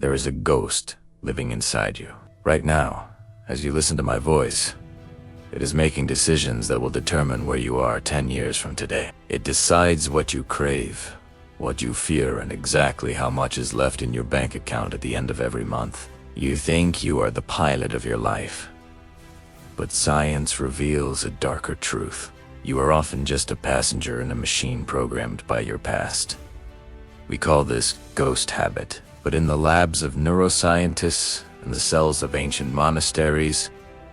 there is a ghost living inside you. Right now, as you listen to my voice, it is making decisions that will determine where you are 10 years from today. It decides what you crave, what you fear, and exactly how much is left in your bank account at the end of every month. You think you are the pilot of your life, but science reveals a darker truth. You are often just a passenger in a machine programmed by your past. We call this ghost habit, but in the labs of neuroscientists and the cells of ancient monasteries,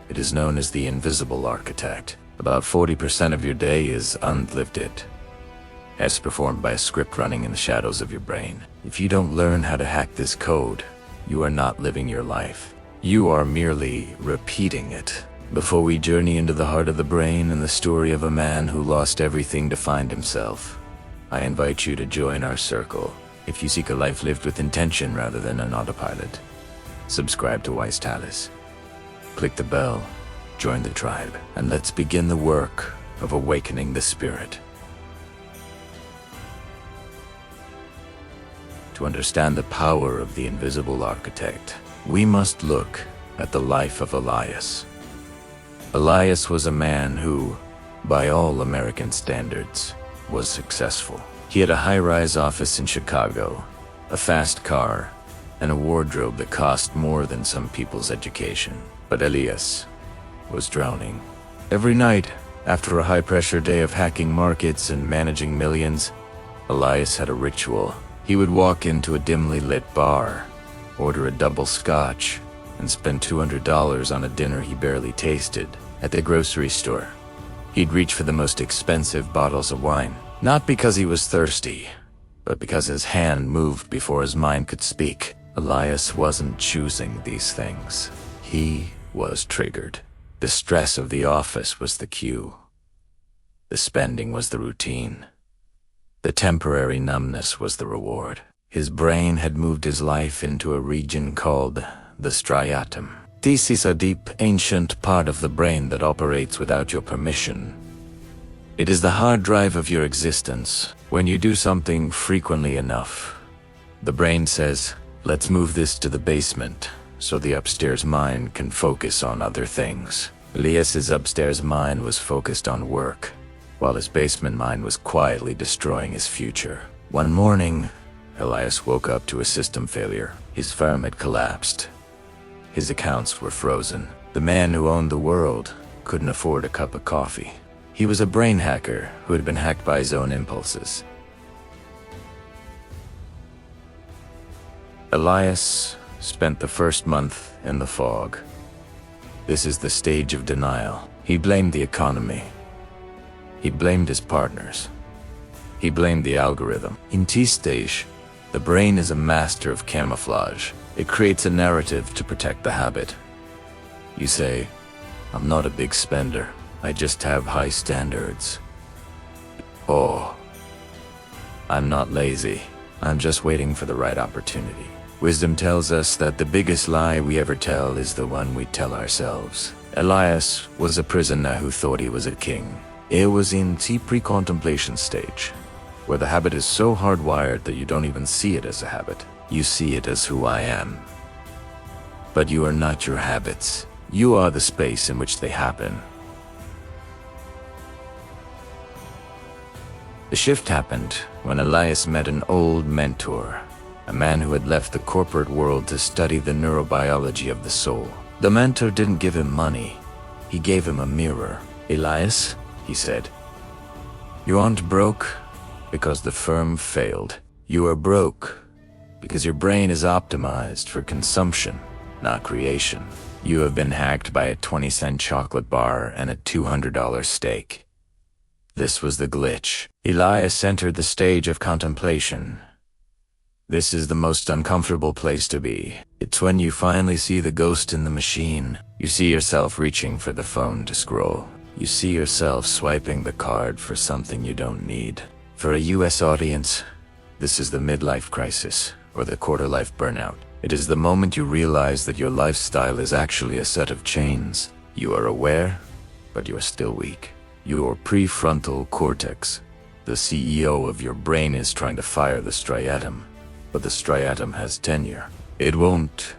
it is known as the invisible architect. About 40% of your day is unlived, as performed by a script running in the shadows of your brain. If you don't learn how to hack this code, you are not living your life. You are merely repeating it. Before we journey into the heart of the brain and the story of a man who lost everything to find himself, I invite you to join our circle if you seek a life lived with intention rather than an autopilot. Subscribe to Wise Talis. Click the bell, join the tribe, and let's begin the work of awakening the spirit. To understand the power of the invisible architect, we must look at the life of Elias. Elias was a man who, by all American standards, was successful. He had a high-rise office in Chicago, a fast car, and a wardrobe that cost more than some people's education. But Elias was drowning. Every night, after a high-pressure day of hacking markets and managing millions, Elias had a ritual. He would walk into a dimly lit bar, order a double scotch, and spend $200 on a dinner he barely tasted. At the grocery store, he'd reach for the most expensive bottles of wine, not because he was thirsty, but because his hand moved before his mind could speak. Elias wasn't choosing these things. He was triggered. The stress of the office was the cue. The spending was the routine. The temporary numbness was the reward. His brain had moved his life into a region called the striatum. This is a deep, ancient part of the brain that operates without your permission. It is the hard drive of your existence. When you do something frequently enough, the brain says, let's move this to the basement, so the upstairs mind can focus on other things. Elias's upstairs mind was focused on work, while his basement mind was quietly destroying his future. One morning, Elias woke up to a system failure. His firm had collapsed. His accounts were frozen. The man who owned the world couldn't afford a cup of coffee. He was a brain hacker who had been hacked by his own impulses. Elias spent the first month in the fog. This is the stage of denial. He blamed the economy. He blamed his partners. He blamed the algorithm. In this stage, the brain is a master of camouflage. It creates a narrative to protect the habit. You say, I'm not a big spender. I just have high standards. Oh, I'm not lazy. I'm just waiting for the right opportunity. Wisdom tells us that the biggest lie we ever tell is the one we tell ourselves. Elias was a prisoner who thought he was a king. It was in the pre-contemplation stage, where the habit is so hardwired that you don't even see it as a habit. You see it as who I am. But you are not your habits. You are the space in which they happen. The shift happened when Elias met an old mentor, a man who had left the corporate world to study the neurobiology of the soul. The mentor didn't give him money. He gave him a mirror. Elias, he said, you aren't broke because the firm failed. You are broke because your brain is optimized for consumption, not creation. You have been hacked by a 20-cent chocolate bar and a $200 steak. This was the glitch. Elias entered the stage of contemplation. This is the most uncomfortable place to be. It's when you finally see the ghost in the machine. You see yourself reaching for the phone to scroll. You see yourself swiping the card for something you don't need. For a US audience, this is the midlife crisis, or the quarter-life burnout. It is the moment you realize that your lifestyle is actually a set of chains. You are aware, but you are still weak. Your prefrontal cortex, the CEO of your brain, is trying to fire the striatum, but the striatum has tenure. It won't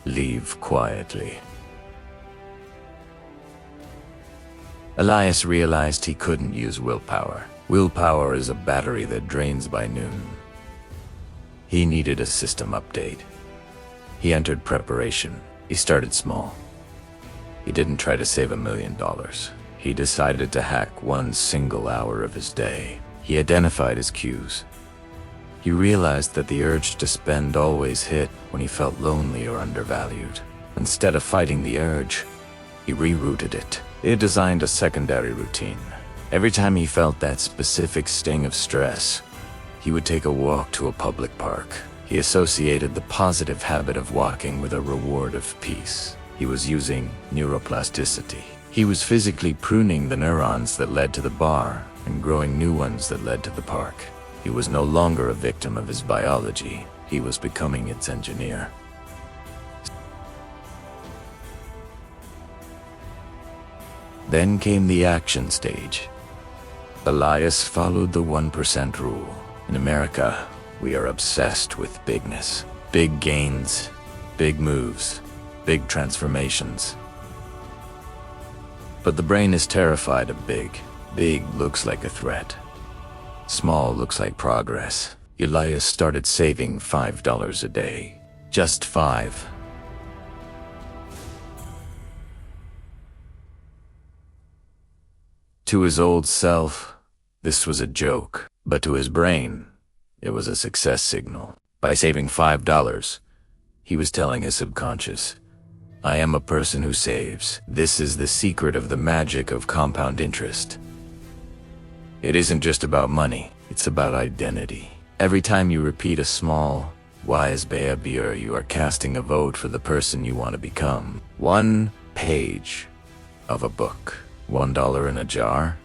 leave quietly. Elias realized he couldn't use willpower. Willpower is a battery that drains by noon. He needed a system update. He entered preparation. He started small. He didn't try to save $1 million. He decided to hack one single hour of his day. He identified his cues. He realized that the urge to spend always hit when he felt lonely or undervalued. Instead of fighting the urge, he rerouted it. He designed a secondary routine. Every time he felt that specific sting of stress, he would take a walk to a public park. He associated the positive habit of walking with a reward of peace. He was using neuroplasticity. He was physically pruning the neurons that led to the bar and growing new ones that led to the park. He was no longer a victim of his biology. He was becoming its engineer. Then came the action stage. Elias followed the 1% rule. In America, we are obsessed with bigness. Big gains, big moves, big transformations. But the brain is terrified of big. Big looks like a threat. Small looks like progress. Elias started saving $5 a day. Just 5. To his old self, this was a joke, but to his brain, it was a success signal. By saving $5, he was telling his subconscious, I am a person who saves. This is the secret of the magic of compound interest. It isn't just about money, it's about identity. Every time you repeat a small, wise behavior, you are casting a vote for the person you want to become. 1 page of a book. $1 in a jar,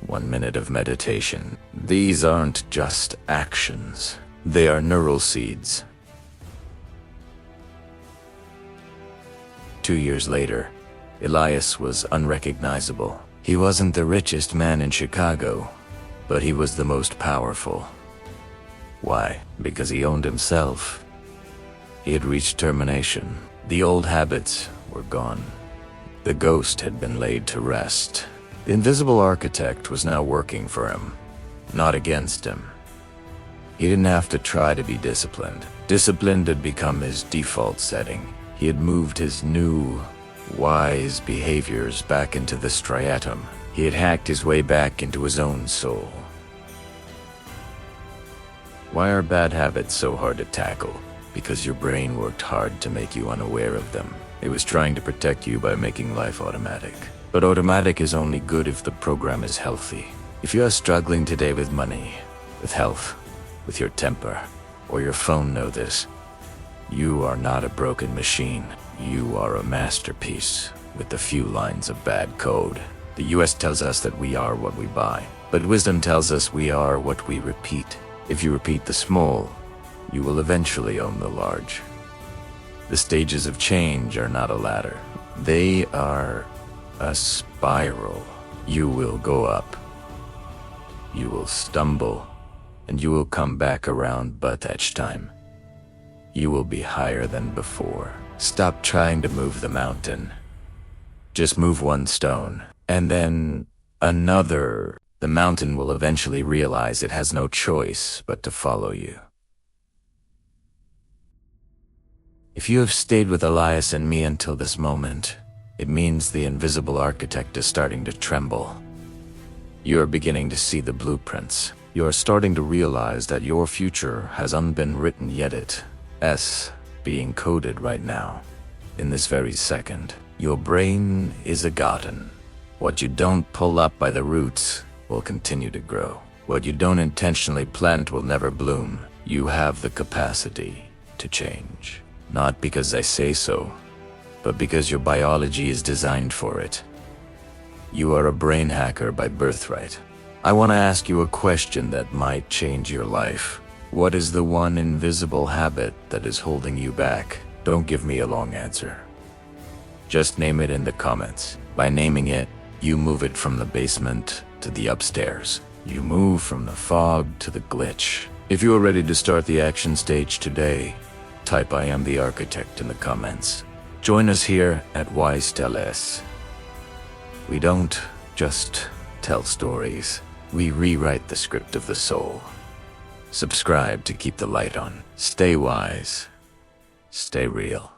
1 minute of meditation. These aren't just actions. They are neural seeds. 2 years later, Elias was unrecognizable. He wasn't the richest man in Chicago, but he was the most powerful. Why? Because he owned himself. He had reached termination. The old habits were gone. The ghost had been laid to rest. The invisible architect was now working for him, not against him. He didn't have to try to be disciplined. Discipline had become his default setting. He had moved his new, wise behaviors back into the striatum. He had hacked his way back into his own soul. Why are bad habits so hard to tackle? Because your brain worked hard to make you unaware of them. It was trying to protect you by making life automatic. But automatic is only good if the program is healthy. If you are struggling today with money, with health, with your temper, or your phone, know this. You are not a broken machine. You are a masterpiece with a few lines of bad code. The US tells us that we are what we buy, but wisdom tells us we are what we repeat. If you repeat the small, you will eventually own the large. The stages of change are not a ladder. They are a spiral. You will go up. You will stumble, and you will come back around, but each time, you will be higher than before. Stop trying to move the mountain. Just move one stone, and then another. The mountain will eventually realize it has no choice but to follow you. If you have stayed with Elias and me until this moment, it means the invisible architect is starting to tremble. You are beginning to see the blueprints. You are starting to realize that your future hasn't been written yet. It's being coded right now, in this very second. Your brain is a garden. What you don't pull up by the roots will continue to grow. What you don't intentionally plant will never bloom. You have the capacity to change. Not because I say so, but because your biology is designed for it. You are a brain hacker by birthright. I want to ask you a question that might change your life. What is the one invisible habit that is holding you back? Don't give me a long answer. Just name it in the comments. By naming it, you move it from the basement to the upstairs. You move from the fog to the glitch. If you are ready to start the action stage today, Type I am the architect in the comments. Join us here at Wise Tell S. We don't just tell stories, we rewrite the script of the soul. Subscribe to keep the light on. Stay wise. Stay real.